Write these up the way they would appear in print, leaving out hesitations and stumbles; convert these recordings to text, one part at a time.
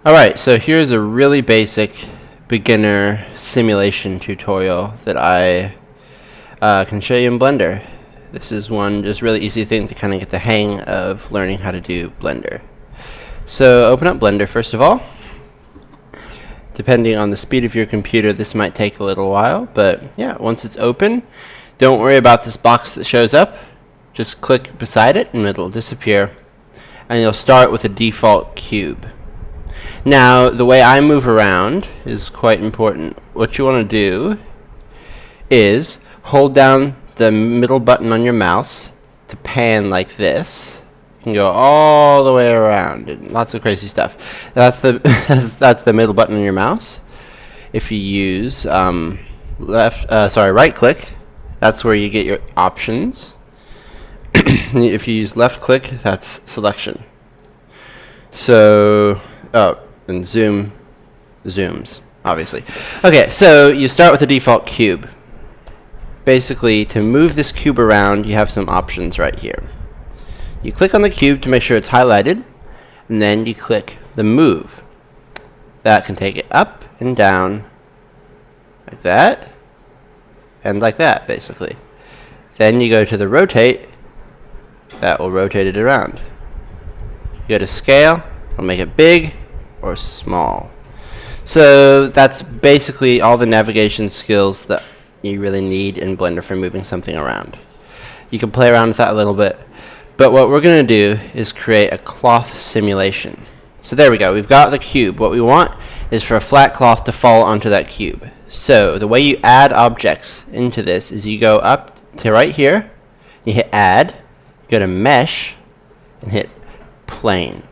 Alright, so here's a really basic beginner simulation tutorial that I can show you in Blender. This is one just really easy thing to kind of get the hang of learning how to do Blender. So open up Blender first of all. Depending on the speed of your computer, this might take a little while, but yeah, once it's open, don't worry about this box that shows up. Just click beside it and it'll disappear, and you'll start with a default cube. Now, the way I move around is quite important. What you want to do is hold down the middle button on your mouse to pan like this. You can go all the way around, and lots of crazy stuff. That's the that's the middle button on your mouse. If you use right click, that's where you get your options. If you use left click, that's selection. So, and zooms, obviously. Okay, so you start with the default cube. Basically, to move this cube around, you have some options right here. You click on the cube to make sure it's highlighted, and then you click the move. That can take it up and down, like that, and like that, basically. Then you go to the rotate. That will rotate it around. You go to scale, it'll make it big or small. So that's basically all the navigation skills that you really need in Blender for moving something around. You can play around with that a little bit, but what we're going to do is create a cloth simulation. So there we go, we've got the cube. What we want is for a flat cloth to fall onto that cube. So the way you add objects into this is you go up to right here, you hit add, go to mesh, and hit plane.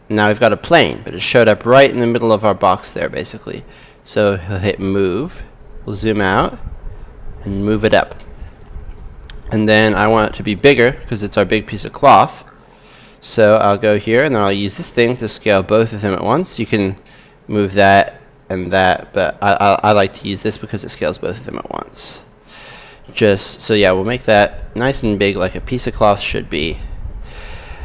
Now we've got a plane, but it showed up right in the middle of our box there, basically. So he'll hit move, we'll zoom out, and move it up. And then I want it to be bigger, because it's our big piece of cloth. So I'll go here, and then I'll use this thing to scale both of them at once. You can move that and that, but I like to use this because it scales both of them at once. So yeah, we'll make that nice and big like a piece of cloth should be.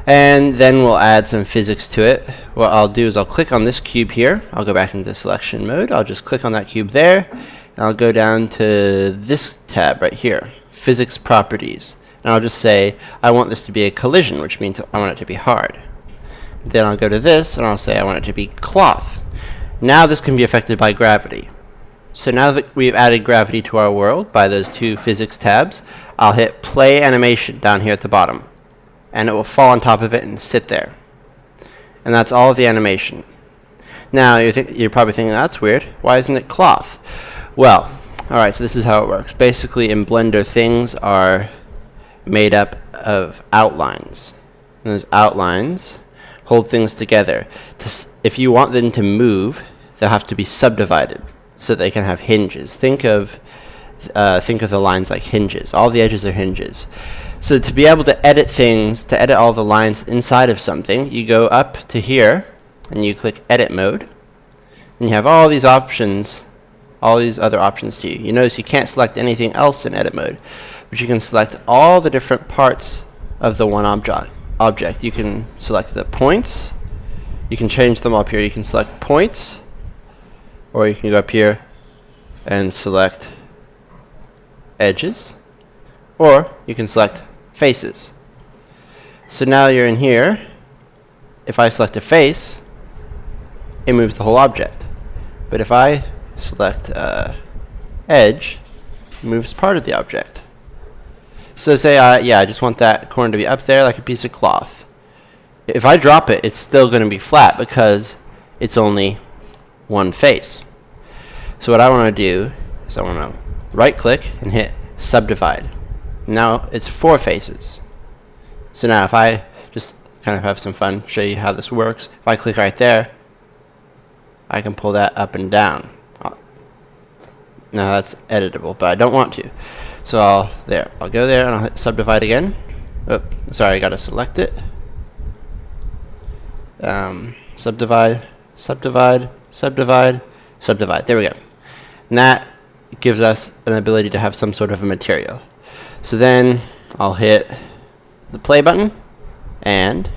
And then we'll add some physics to it. What I'll do is I'll click on this cube here. I'll go back into selection mode. I'll just click on that cube there, and I'll go down to this tab right here, physics properties. And I'll just say I want this to be a collision, which means I want it to be hard. Then I'll go to this and I'll say I want it to be cloth. Now this can be affected by gravity. So now that we've added gravity to our world by those two physics tabs, I'll hit play animation down here at the bottom, and it will fall on top of it and sit there. And that's all of the animation. Now you're probably thinking, that's weird. Why isn't it cloth? Well, alright, so this is how it works. Basically in Blender, things are made up of outlines. And those outlines hold things together. If you want them to move, they'll have to be subdivided so they can have hinges. Think of the lines like hinges. All the edges are hinges. So to be able to edit things, to edit all the lines inside of something, you go up to here and you click edit mode, and you have all these options, all these other options to you. You notice you can't select anything else in edit mode, but you can select all the different parts of the one object. You can select the points, you can change them up here. You can select points, or you can go up here and select edges, or you can select faces. So now you're in here. If I select a face, it moves the whole object. But if I select edge, it moves part of the object. So say I just want that corner to be up there like a piece of cloth. If I drop it, it's still going to be flat because it's only one face. So what I want to do is I want to right click and hit subdivide. Now it's 4 faces. So now if I just kind of have some fun, show you how this works. If I click right there, I can pull that up and down. Now that's editable, but I don't want to. So I'll go there and I'll hit subdivide again. Oh, sorry, I gotta select it. Subdivide, subdivide, subdivide, subdivide. There we go. And that gives us an ability to have some sort of a material. So then I'll hit the play button, and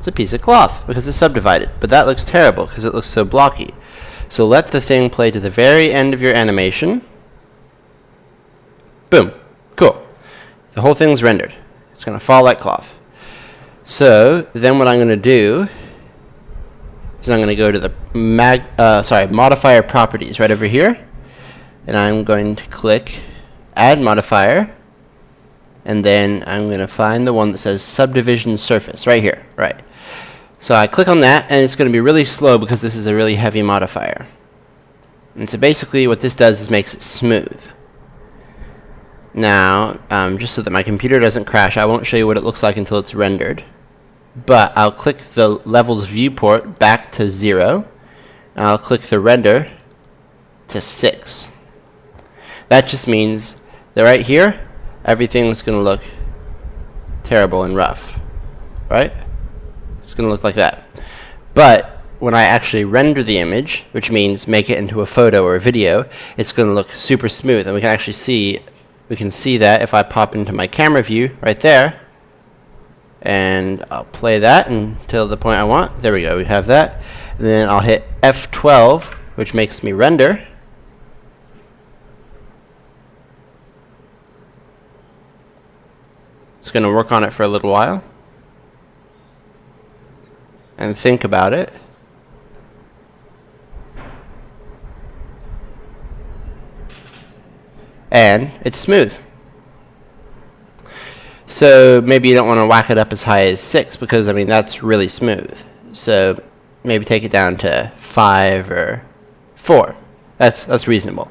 It's a piece of cloth because it's subdivided, but that looks terrible because it looks so blocky. So let the thing play to the very end of your animation. Boom. Cool. The whole thing's rendered. It's going to fall like cloth. So then what I'm going to do is I'm going to go to the modifier properties right over here, and I'm going to click add modifier, and then I'm going to find the one that says subdivision surface right here. Right. So I click on that, and it's going to be really slow because this is a really heavy modifier. And so basically what this does is makes it smooth. Now, just so that my computer doesn't crash, I won't show you what it looks like until it's rendered. But I'll click the levels viewport back to 0, and I'll click the render to 6. That just means that right here, everything's going to look terrible and rough, right? It's going to look like that. But when I actually render the image, which means make it into a photo or a video, it's going to look super smooth, and we can actually see that if I pop into my camera view right there. And I'll play that until the point I want. There we go, we have that. And then I'll hit F12, which makes me render. It's going to work on it for a little while. And think about it. And it's smooth. So maybe you don't want to whack it up as high as 6 because, I mean, that's really smooth. So maybe take it down to 5 or 4. That's reasonable.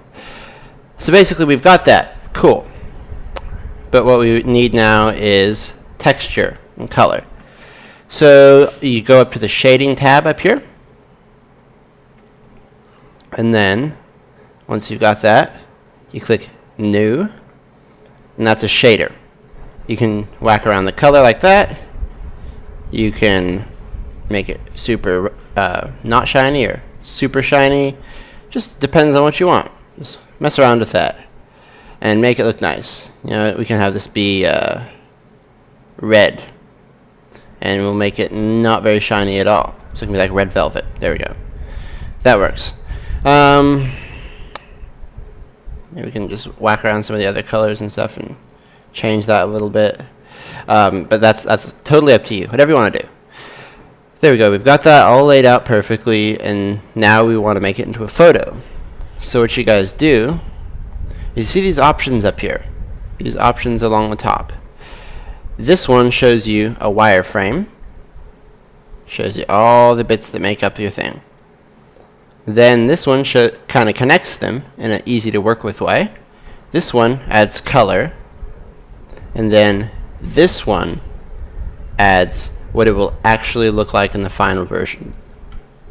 So basically we've got that. Cool. But what we need now is texture and color. So you go up to the shading tab up here. And then once you've got that, you click new. And that's a shader. You can whack around the color like that. You can make it super not shiny or super shiny. Just depends on what you want. Just mess around with that and make it look nice. You know, we can have this be red, and we'll make it not very shiny at all. So it can be like red velvet. There we go. That works. Maybe we can just whack around some of the other colors and stuff and change that a little bit, but that's totally up to you, whatever you want to do. There we go, we've got that all laid out perfectly, and now we want to make it into a photo. So what you guys do, you see these options up here, these options along the top. This one shows you a wireframe, shows you all the bits that make up your thing. Then this one kind of connects them in an easy to work with way. This one adds color. And then this one adds what it will actually look like in the final version.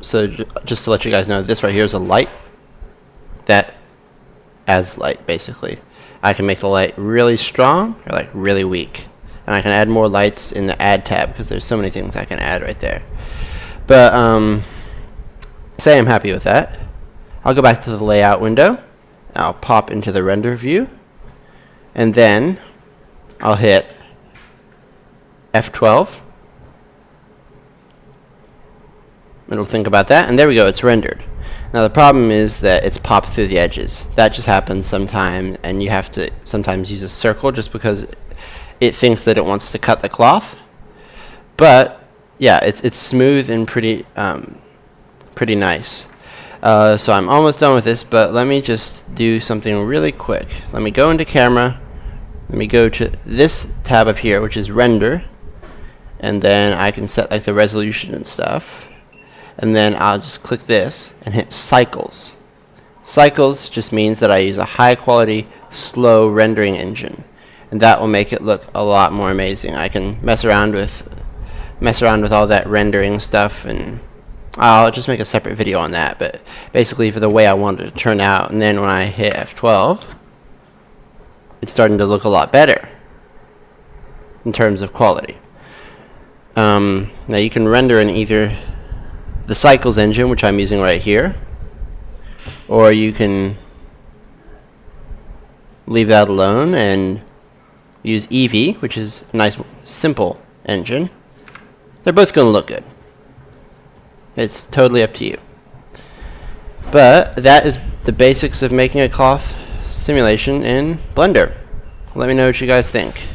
So just to let you guys know, this right here is a light that adds light, basically. I can make the light really strong or like really weak. And I can add more lights in the add tab because there's so many things I can add right there. But say I'm happy with that. I'll go back to the layout window. I'll pop into the render view. And then I'll hit F12. It'll think about that, and there we go, it's rendered. Now the problem is that it's popped through the edges. That just happens sometime, and you have to sometimes use a circle just because it thinks that it wants to cut the cloth. But yeah, it's smooth and pretty nice. So I'm almost done with this, but let me just do something really quick. Let me go into camera. Let me go to this tab up here, which is render, and then I can set like the resolution and stuff. And then I'll just click this and hit cycles. Cycles just means that I use a high quality, slow rendering engine, and that will make it look a lot more amazing. I can mess around with all that rendering stuff, and I'll just make a separate video on that. But basically, for the way I want it to turn out, and then when I hit F12. It's starting to look a lot better in terms of quality. Now you can render in either the Cycles engine, which I'm using right here, or you can leave that alone and use Eevee, which is a nice simple engine. They're both going to look good. It's totally up to you. But that is the basics of making a cloth simulation in Blender. Let me know what you guys think.